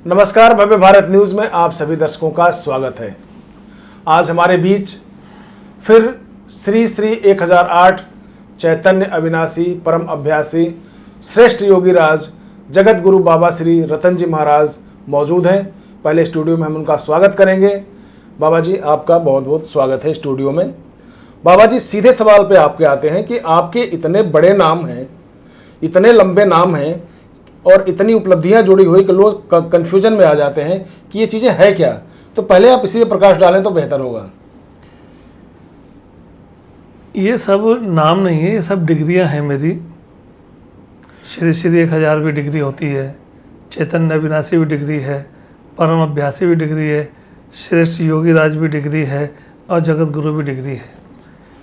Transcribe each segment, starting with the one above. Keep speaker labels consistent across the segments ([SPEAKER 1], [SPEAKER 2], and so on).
[SPEAKER 1] नमस्कार, भव्य भारत न्यूज में आप सभी दर्शकों का स्वागत है। आज हमारे बीच फिर श्री श्री 1008 चैतन्य अविनाशी परम अभ्यासी श्रेष्ठ योगी राज जगत गुरु बाबा श्री रतन जी महाराज मौजूद हैं। पहले स्टूडियो में हम उनका स्वागत करेंगे। बाबा जी, आपका बहुत बहुत स्वागत है स्टूडियो में। बाबा जी, सीधे सवाल पे आपके आते हैं कि आपके इतने बड़े नाम हैं, इतने लंबे नाम हैं और इतनी उपलब्धियां जुड़ी हुई कि लोग कंफ्यूजन में आ जाते हैं कि ये चीज़ें है क्या। तो पहले आप इसी पे प्रकाश डालें तो बेहतर होगा।
[SPEAKER 2] ये सब नाम नहीं है, ये सब डिग्रियां हैं मेरी। श्री श्री 1000 भी डिग्री होती है, चैतन्य अविनाशी भी डिग्री है, परम अभ्यासी भी डिग्री है, श्रेष्ठ योगी राज भी डिग्री है और जगत गुरु भी डिग्री है।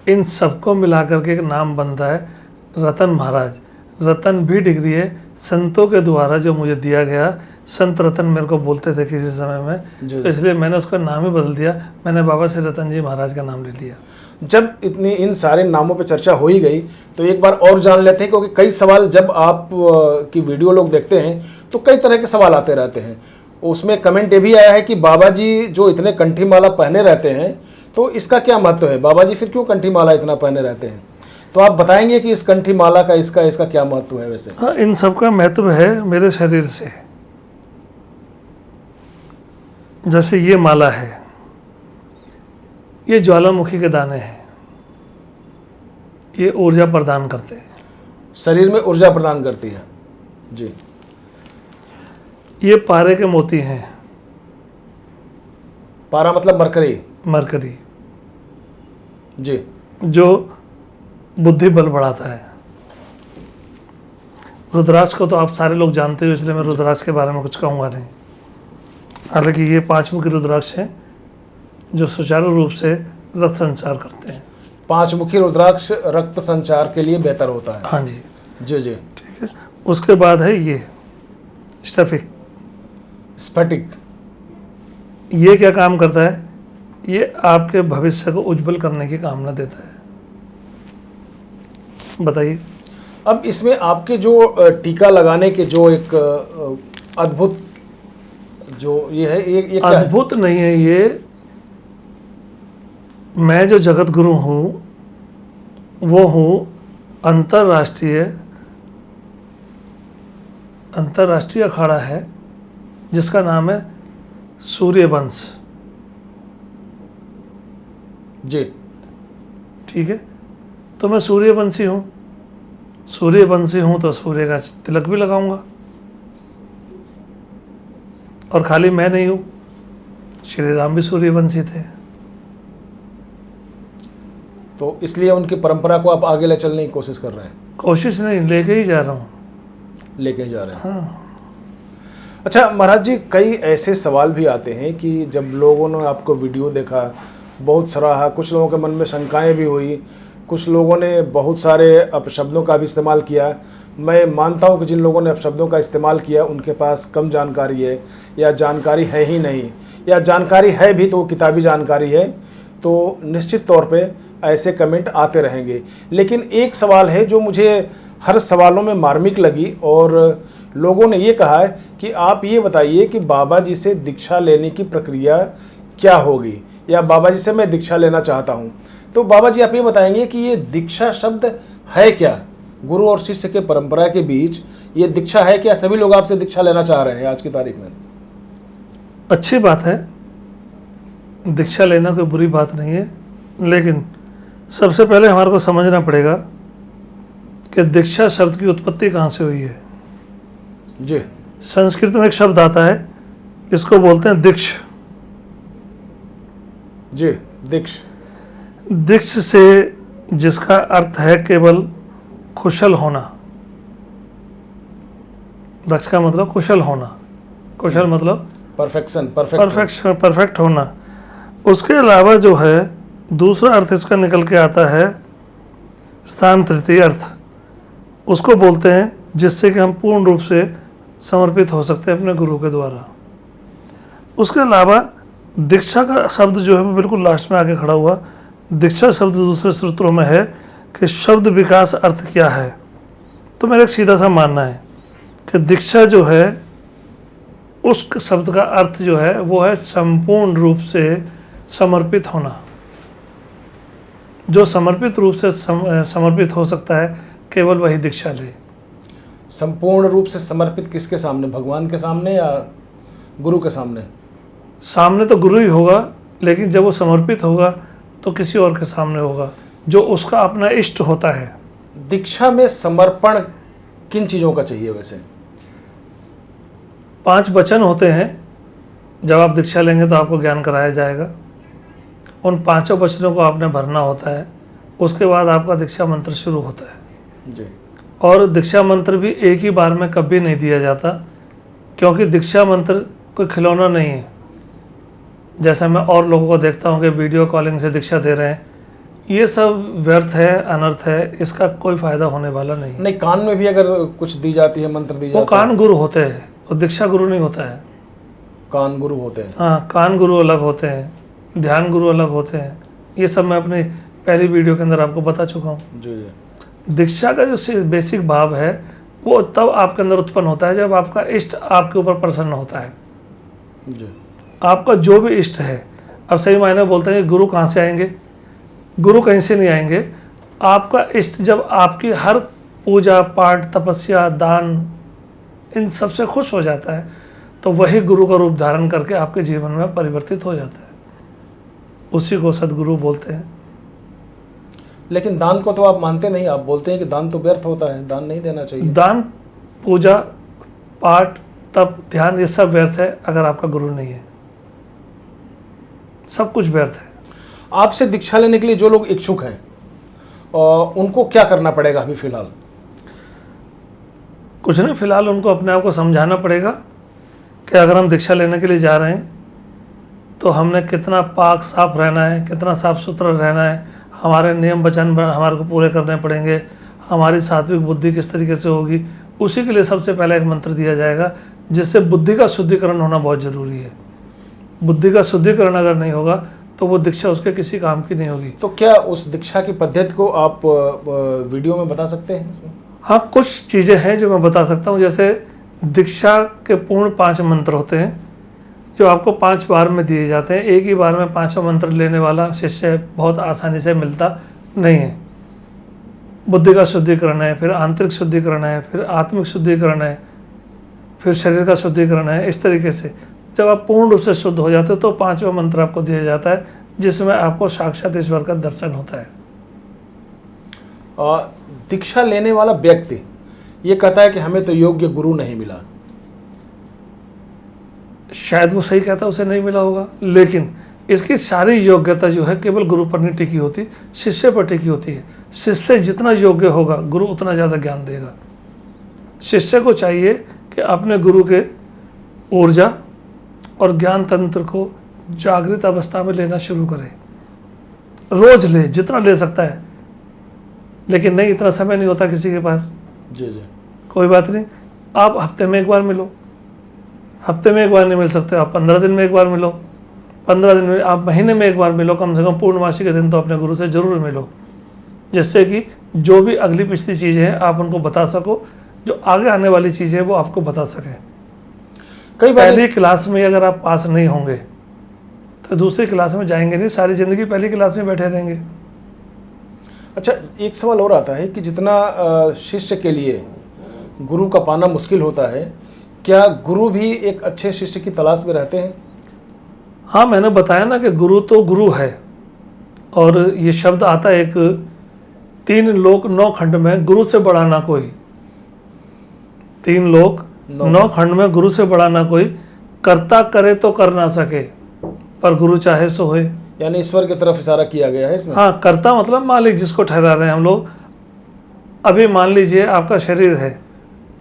[SPEAKER 2] इन सबको मिला करके एक नाम बनता है रतन महाराज। रतन भी डिग्री है, संतों के द्वारा जो मुझे दिया गया। संत रतन मेरे को बोलते थे किसी समय में, तो इसलिए मैंने उसका नाम ही बदल दिया। मैंने बाबा श्री रतन जी महाराज का नाम ले लिया।
[SPEAKER 1] जब इतनी इन सारे नामों पे चर्चा हो ही गई तो एक बार और जान लेते हैं, क्योंकि कई सवाल जब आप की वीडियो लोग देखते हैं तो कई तरह के सवाल आते रहते हैं। उसमें कमेंट ये भी आया है कि बाबा जी जो इतने कंठी माला पहने रहते हैं तो इसका क्या महत्व है। बाबा जी फिर क्यों कंठी माला इतना पहने रहते हैं, तो आप बताएंगे कि इस कंठी माला का इसका क्या महत्व है। वैसे
[SPEAKER 2] हाँ, इन सब का महत्व है मेरे शरीर से। जैसे ये माला है, ये ज्वालामुखी के दाने हैं, ये ऊर्जा प्रदान करते हैं,
[SPEAKER 1] शरीर में ऊर्जा प्रदान करती है जी।
[SPEAKER 2] ये पारे के मोती हैं।
[SPEAKER 1] पारा मतलब मरकरी।
[SPEAKER 2] मरकरी
[SPEAKER 1] जी,
[SPEAKER 2] जो बुद्धि बल बढ़ाता है। रुद्राक्ष को तो आप सारे लोग जानते हो, इसलिए मैं रुद्राक्ष के बारे में कुछ कहूँगा नहीं। हालांकि ये 5 मुखी रुद्राक्ष हैं जो सुचारू रूप से रक्त संचार करते हैं।
[SPEAKER 1] 5 मुखी रुद्राक्ष रक्त संचार के लिए बेहतर होता है।
[SPEAKER 2] हाँ जी
[SPEAKER 1] जी जी,
[SPEAKER 2] ठीक है। उसके बाद है ये
[SPEAKER 1] स्फटिक।
[SPEAKER 2] ये क्या काम करता है? ये आपके भविष्य को उज्जवल करने की कामना देता है। बताइए।
[SPEAKER 1] अब इसमें आपके जो टीका लगाने के जो एक अद्भुत जो ये है, ये क्या
[SPEAKER 2] अद्भुत नहीं है ये। मैं जो जगत गुरु हूँ वो हूँ अंतर्राष्ट्रीय अखाड़ा है जिसका नाम है सूर्यवंश
[SPEAKER 1] जी।
[SPEAKER 2] ठीक है, तो मैं सूर्यवंशी हूँ। सूर्यवंशी हूँ तो सूर्य का तिलक भी लगाऊंगा। और खाली मैं नहीं हूँ, श्री राम भी सूर्यवंशी थे।
[SPEAKER 1] तो इसलिए उनकी परंपरा को आप आगे ले चलने की कोशिश कर रहे हैं।
[SPEAKER 2] कोशिश नहीं, लेके ही जा रहा हूँ।
[SPEAKER 1] लेके जा रहे हैं।
[SPEAKER 2] हाँ।
[SPEAKER 1] अच्छा महाराज जी, कई ऐसे सवाल भी आते हैं कि जब लोगों ने आपको वीडियो देखा, बहुत सराहा, कुछ लोगों के मन में शंकाएं भी हुई, कुछ लोगों ने बहुत सारे अपशब्दों का भी इस्तेमाल किया। मैं मानता हूं कि जिन लोगों ने अपशब्दों का इस्तेमाल किया उनके पास कम जानकारी है या जानकारी है ही नहीं, या जानकारी है भी तो वो किताबी जानकारी है। तो निश्चित तौर पे ऐसे कमेंट आते रहेंगे। लेकिन एक सवाल है जो मुझे हर सवालों में मार्मिक लगी, और लोगों ने ये कहा है कि आप ये बताइए कि बाबा जी से दीक्षा लेने की प्रक्रिया क्या होगी, या बाबा जी से मैं दीक्षा लेना चाहता हूँ। तो बाबा जी आप ये बताएंगे कि ये दीक्षा शब्द है क्या, गुरु और शिष्य के परंपरा के बीच ये दीक्षा है क्या? सभी लोग आपसे दीक्षा लेना चाह रहे हैं आज की तारीख में।
[SPEAKER 2] अच्छी बात है, दीक्षा लेना कोई बुरी बात नहीं है, लेकिन सबसे पहले हमारे को समझना पड़ेगा कि दीक्षा शब्द की उत्पत्ति कहाँ से हुई है।
[SPEAKER 1] जी।
[SPEAKER 2] संस्कृत में एक शब्द आता है, इसको बोलते हैं दीक्ष।
[SPEAKER 1] जी, दीक्ष।
[SPEAKER 2] दीक्ष से जिसका अर्थ है केवल कुशल होना। दक्ष का मतलब कुशल होना, कुशल मतलब परफेक्ट होना। उसके अलावा जो है दूसरा अर्थ इसका निकल के आता है स्थान तृतीय अर्थ। उसको बोलते हैं जिससे कि हम पूर्ण रूप से समर्पित हो सकते हैं अपने गुरु के द्वारा। उसके अलावा दीक्षा का शब्द जो है वो बिल्कुल लास्ट में आके खड़ा हुआ। दीक्षा शब्द दूसरे सूत्रों में है कि शब्द विकास अर्थ क्या है। तो मेरा एक सीधा सा मानना है कि दीक्षा जो है उस शब्द का अर्थ जो है वो है संपूर्ण रूप से समर्पित होना। जो समर्पित रूप से समर्पित हो सकता है केवल वही दीक्षा ले।
[SPEAKER 1] संपूर्ण रूप से समर्पित किसके सामने, भगवान के सामने या गुरु के सामने?
[SPEAKER 2] सामने तो गुरु ही होगा, लेकिन जब वो समर्पित होगा तो किसी और के सामने होगा जो उसका अपना इष्ट होता है।
[SPEAKER 1] दीक्षा में समर्पण किन चीज़ों का चाहिए वैसे?
[SPEAKER 2] 5 वचन होते हैं। जब आप दीक्षा लेंगे तो आपको ज्ञान कराया जाएगा, उन 5 वचनों को आपने भरना होता है। उसके बाद आपका दीक्षा मंत्र शुरू होता है
[SPEAKER 1] जी।
[SPEAKER 2] और दीक्षा मंत्र भी एक ही बार में कभी नहीं दिया जाता, क्योंकि दीक्षा मंत्र कोई खिलौना नहीं है। जैसा मैं और लोगों को देखता हूँ कि वीडियो कॉलिंग से दीक्षा दे रहे हैं, ये सब व्यर्थ है, अनर्थ है, इसका कोई फायदा होने वाला नहीं।
[SPEAKER 1] नहीं, कान में भी अगर कुछ दी जाती है, मंत्र दी जाती है,
[SPEAKER 2] वो कान गुरु होते हैं, वो दीक्षा गुरु नहीं होता है।
[SPEAKER 1] कान गुरु होते हैं।
[SPEAKER 2] हाँ, कान गुरु अलग होते हैं, ध्यान गुरु अलग होते हैं। ये सब मैं अपनी पहली वीडियो के अंदर आपको बता चुका हूँ।
[SPEAKER 1] जी जी।
[SPEAKER 2] दीक्षा का जो बेसिक भाव है वो तब आपके अंदर उत्पन्न होता है जब आपका इष्ट आपके ऊपर प्रसन्न होता है।
[SPEAKER 1] जी।
[SPEAKER 2] आपका जो भी इष्ट है, अब सही मायने में बोलते हैं कि गुरु कहाँ से आएंगे? गुरु कहीं से नहीं आएंगे। आपका इष्ट जब आपकी हर पूजा पाठ, तपस्या, दान, इन सब से खुश हो जाता है तो वही गुरु का रूप धारण करके आपके जीवन में परिवर्तित हो जाता है। उसी को सद्गुरु बोलते हैं।
[SPEAKER 1] लेकिन दान को तो आप मानते नहीं, आप बोलते हैं कि दान तो व्यर्थ होता है, दान नहीं देना चाहिए।
[SPEAKER 2] दान, पूजा पाठ, तप, ध्यान, ये सब व्यर्थ है अगर आपका गुरु नहीं है। सब कुछ व्यर्थ है।
[SPEAKER 1] आपसे दीक्षा लेने के लिए जो लोग इच्छुक हैं उनको क्या करना पड़ेगा अभी फिलहाल?
[SPEAKER 2] कुछ नहीं, फिलहाल उनको अपने आप को समझाना पड़ेगा कि अगर हम दीक्षा लेने के लिए जा रहे हैं तो हमने कितना पाक साफ रहना है, कितना साफ सुथरा रहना है, हमारे नियम वचन हमारे को पूरे करने पड़ेंगे, हमारी सात्विक बुद्धि किस तरीके से होगी। उसी के लिए सबसे पहले एक मंत्र दिया जाएगा जिससे बुद्धि का शुद्धिकरण होना बहुत ज़रूरी है। बुद्धि का शुद्धिकरण अगर नहीं होगा तो वो दीक्षा उसके किसी काम की नहीं होगी।
[SPEAKER 1] तो क्या उस दीक्षा की पद्धति को आप वीडियो में बता सकते हैं?
[SPEAKER 2] हाँ, कुछ चीज़ें हैं जो मैं बता सकता हूँ। जैसे दीक्षा के पूर्ण 5 मंत्र होते हैं जो आपको 5 बार में दिए जाते हैं। एक ही बार में 5 मंत्र लेने वाला शिष्य बहुत आसानी से मिलता नहीं है। बुद्धि का शुद्धिकरण है, फिर आंतरिक शुद्धिकरण है, फिर आत्मिक शुद्धिकरण है, फिर शरीर का शुद्धिकरण है। इस तरीके से जब आप पूर्ण रूप से शुद्ध हो जाते हो तो 5वां मंत्र आपको दिया जाता है जिसमें आपको साक्षात ईश्वर का दर्शन होता है।
[SPEAKER 1] दीक्षा लेने वाला व्यक्ति ये कहता है कि हमें तो योग्य गुरु नहीं मिला।
[SPEAKER 2] शायद वो सही कहता है, उसे नहीं मिला होगा, लेकिन इसकी सारी योग्यता जो है केवल गुरु पर नहीं टिकी होती, शिष्य पर टिकी होती है। शिष्य जितना योग्य होगा गुरु उतना ज़्यादा ज्ञान देगा। शिष्य को चाहिए कि अपने गुरु के ऊर्जा और ज्ञान तंत्र को जागृत अवस्था में लेना शुरू करे। रोज ले, जितना ले सकता है, लेकिन नहीं, इतना समय नहीं होता किसी के पास।
[SPEAKER 1] जी जी।
[SPEAKER 2] कोई बात नहीं, आप हफ्ते में एक बार मिलो। हफ्ते में एक बार नहीं मिल सकते, आप 15 दिन में एक बार मिलो। 15 दिन में, आप महीने में एक बार मिलो। कम से कम पूर्णमासी के दिन तो अपने गुरु से जरूर मिलो, जिससे कि जो भी अगली पिछली चीज़ें हैं आप उनको बता सको, जो आगे आने वाली चीज़ें हैं वो आपको बता सकें।
[SPEAKER 1] कई बार
[SPEAKER 2] पहली क्लास में अगर आप पास नहीं होंगे तो दूसरी क्लास में जाएंगे नहीं, सारी ज़िंदगी पहली क्लास में बैठे रहेंगे।
[SPEAKER 1] अच्छा, एक सवाल और आता है कि जितना शिष्य के लिए गुरु का पाना मुश्किल होता है, क्या गुरु भी एक अच्छे शिष्य की तलाश में रहते हैं?
[SPEAKER 2] हाँ, मैंने बताया ना कि गुरु तो गुरु है। और ये शब्द आता है एक, 3 लोक 9 खंड में गुरु से बड़ा ना कोई। 3 लोक 9 खंड में गुरु से बड़ा ना कोई। कर्ता करे तो कर ना सके, पर गुरु चाहे सो होए।
[SPEAKER 1] यानी ईश्वर की तरफ इशारा किया गया है इसमें।
[SPEAKER 2] हाँ, कर्ता मतलब मालिक, जिसको ठहरा रहे हैं हम लोग। अभी मान लीजिए आपका शरीर है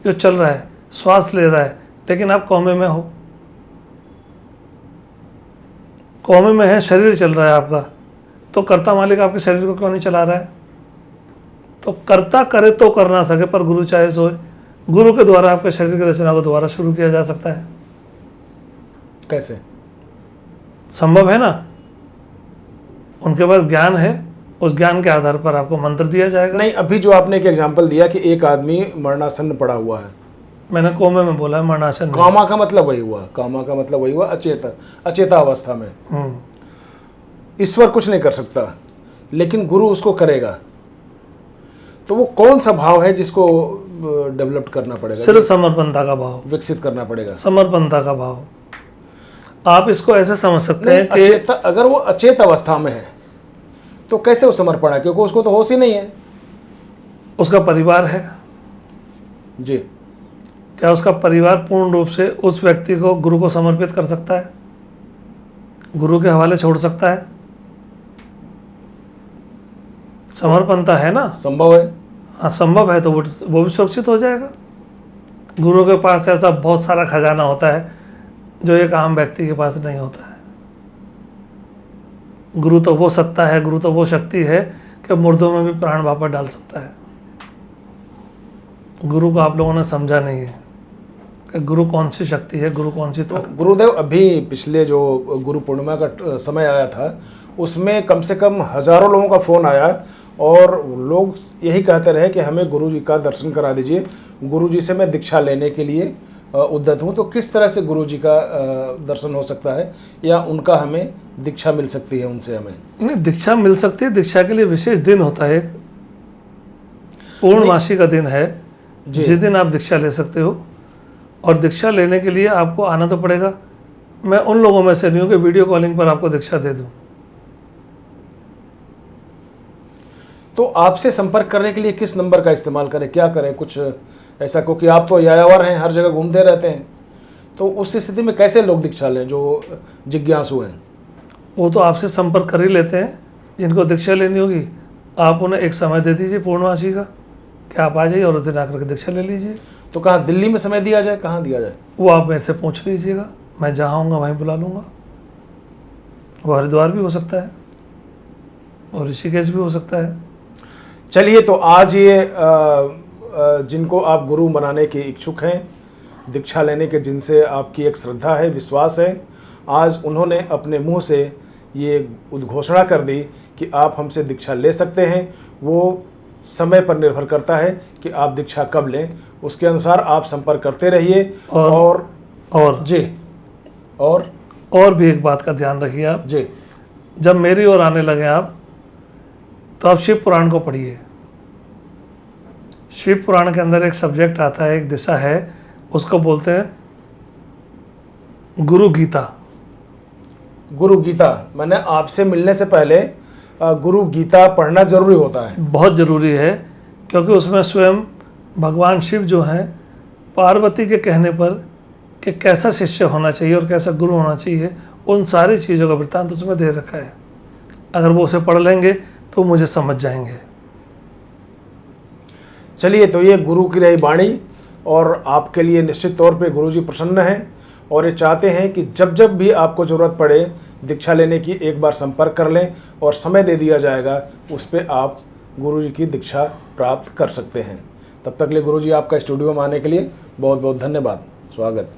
[SPEAKER 2] जो चल रहा है, श्वास ले रहा है, लेकिन आप कोमे में हो। कोमे में है, शरीर चल रहा है आपका, तो कर्ता मालिक आपके शरीर को क्यों नहीं चला रहा है? तो कर्ता करे तो कर ना सके, पर गुरु चाहे सोए। गुरु के द्वारा आपके शरीर की रचना को दोबारा शुरू किया जा सकता है।
[SPEAKER 1] कैसे
[SPEAKER 2] संभव है ना? उनके पास ज्ञान है, उस ज्ञान के आधार पर आपको मंत्र दिया जाएगा।
[SPEAKER 1] नहीं, अभी जो आपने एक एग्जांपल दिया कि एक आदमी मरणासन्न पड़ा हुआ है,
[SPEAKER 2] मैंने कोमे में बोला है, मरणासन में।
[SPEAKER 1] कामा का मतलब वही हुआ, कामा का मतलब वही हुआ, अचेता अवस्था में। ईश्वर कुछ नहीं कर सकता, लेकिन गुरु उसको करेगा। तो वो कौन सा भाव है जिसको डेवलप करना पड़ेगा?
[SPEAKER 2] सिर्फ समर्पणता का भाव,
[SPEAKER 1] विकसित करना पड़ेगा।
[SPEAKER 2] समर्पणता का भाव। आप इसको ऐसे समझ सकते हैं कि
[SPEAKER 1] अगर वो अचेत अवस्था में है तो कैसे वो समर्पण है? क्योंकि उसको तो होश ही नहीं है।
[SPEAKER 2] उसका परिवार है
[SPEAKER 1] जी।
[SPEAKER 2] क्या उसका परिवार पूर्ण रूप से उस व्यक्ति को गुरु को समर्पित कर सकता है, गुरु के हवाले छोड़ सकता है? समर्पणता है ना,
[SPEAKER 1] संभव है।
[SPEAKER 2] हाँ संभव है, तो वो भी सुरक्षित हो जाएगा। गुरु के पास ऐसा बहुत सारा खजाना होता है जो एक आम व्यक्ति के पास नहीं होता है। गुरु तो वो सत्ता है, गुरु तो वो शक्ति है कि मुर्दों में भी प्राण वापस डाल सकता है। गुरु को आप लोगों ने समझा नहीं है कि गुरु कौन सी शक्ति है, गुरु कौन सी ताकत।
[SPEAKER 1] गुरुदेव, अभी पिछले जो गुरु पूर्णिमा का समय आया था उसमें कम से कम हजारों लोगों का फ़ोन आया और लोग यही कहते रहे कि हमें गुरु जी का दर्शन करा दीजिए, गुरु जी से मैं दीक्षा लेने के लिए उद्यत हूँ। तो किस तरह से गुरु जी का दर्शन हो सकता है या उनका हमें दीक्षा मिल सकती है उनसे? हमें
[SPEAKER 2] नहीं, दीक्षा मिल सकती है। दीक्षा के लिए विशेष दिन होता है, पूर्णमासी का दिन है जिस दिन आप दीक्षा ले सकते हो। और दीक्षा लेने के लिए आपको आना तो पड़ेगा। मैं उन लोगों में से नहीं हूँ कि वीडियो कॉलिंग पर आपको दीक्षा दे दूँ।
[SPEAKER 1] तो आपसे संपर्क करने के लिए किस नंबर का इस्तेमाल करें, क्या करें, कुछ ऐसा? क्योंकि आप तो यायावर हैं, हर जगह घूमते रहते हैं, तो उस स्थिति में कैसे लोग दीक्षा लें जो जिज्ञासु हैं?
[SPEAKER 2] वो तो आपसे संपर्क कर ही लेते हैं जिनको दीक्षा लेनी होगी। आप उन्हें एक समय दे दीजिए पूर्णमासी का कि आप आ जाइए और उस दिन आकर के दीक्षा ले लीजिए।
[SPEAKER 1] तो कहाँ दिल्ली में समय दिया जाए, कहाँ दिया जाए?
[SPEAKER 2] वो आप मेरे से पूछ लीजिएगा, मैं जहाँ आऊँगा वहीं बुला लूँगा। वो हरिद्वार भी हो सकता है और ऋषिकेश भी हो सकता है।
[SPEAKER 1] चलिए, तो आज ये जिनको आप गुरु बनाने के इच्छुक हैं, दीक्षा लेने के जिनसे आपकी एक श्रद्धा है, विश्वास है, आज उन्होंने अपने मुंह से ये उद्घोषणा कर दी कि आप हमसे दीक्षा ले सकते हैं। वो समय पर निर्भर करता है कि आप दीक्षा कब लें, उसके अनुसार आप संपर्क करते रहिए। और जी, और
[SPEAKER 2] भी एक बात का ध्यान रखिए आप
[SPEAKER 1] जी,
[SPEAKER 2] जब मेरी ओर आने लगे आप, तो आप शिव पुराण को पढ़िए। शिव पुराण के अंदर एक सब्जेक्ट आता है, एक दिशा है, उसको बोलते हैं गुरु गीता।
[SPEAKER 1] गुरु गीता मैंने आपसे मिलने से पहले गुरु गीता पढ़ना जरूरी होता है।
[SPEAKER 2] बहुत ज़रूरी है, क्योंकि उसमें स्वयं भगवान शिव जो हैं पार्वती के कहने पर कि कैसा शिष्य होना चाहिए और कैसा गुरु होना चाहिए, उन सारी चीज़ों का वृत्तांत उसमें दे रखा है। अगर वो उसे पढ़ लेंगे तो मुझे समझ जाएंगे।
[SPEAKER 1] चलिए, तो ये गुरु की रही वाणी, और आपके लिए निश्चित तौर पे गुरुजी प्रसन्न हैं और ये चाहते हैं कि जब जब भी आपको ज़रूरत पड़े दीक्षा लेने की, एक बार संपर्क कर लें और समय दे दिया जाएगा, उस पर आप गुरुजी की दीक्षा प्राप्त कर सकते हैं। तब तक के लिए गुरुजी आपका स्टूडियो में आने के लिए बहुत बहुत धन्यवाद, स्वागत।